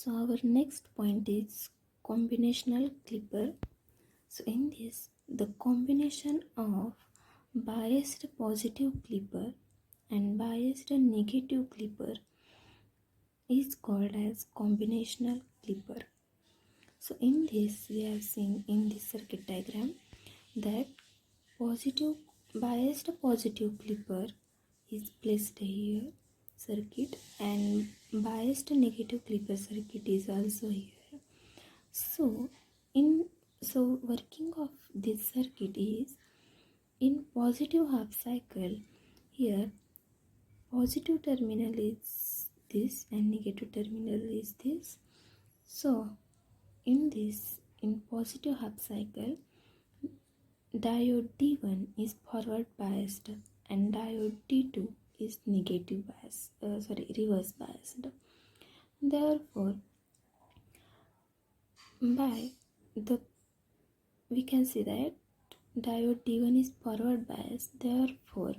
So our next point is combinational clipper. So in this, the combination of biased positive clipper and biased negative clipper is called as combinational clipper. So in this, we have seen in this circuit diagram that positive biased positive clipper is placed here circuit, and biased negative clipper circuit is also here. So working of this circuit is in positive half cycle. Here positive terminal is this and negative terminal is this. So in positive half cycle, diode D1 is forward biased and diode D2 is reverse biased. Therefore, by the we can see that diode D1 is forward biased. Therefore,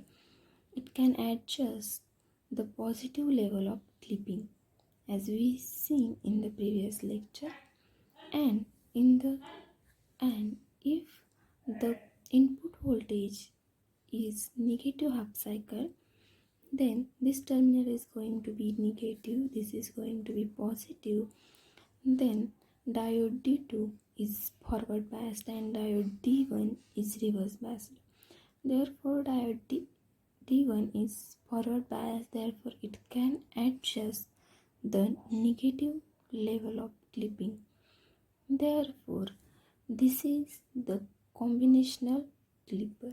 it can adjust the positive level of clipping as we seen in the previous lecture, and if the input voltage is negative half cycle, then this terminal is going to be negative, this is going to be positive. Then diode D2 is forward biased and diode D1 is reverse biased. Therefore, diode D1 is forward biased, therefore it can adjust the negative level of clipping. Therefore, this is the combinational clipper.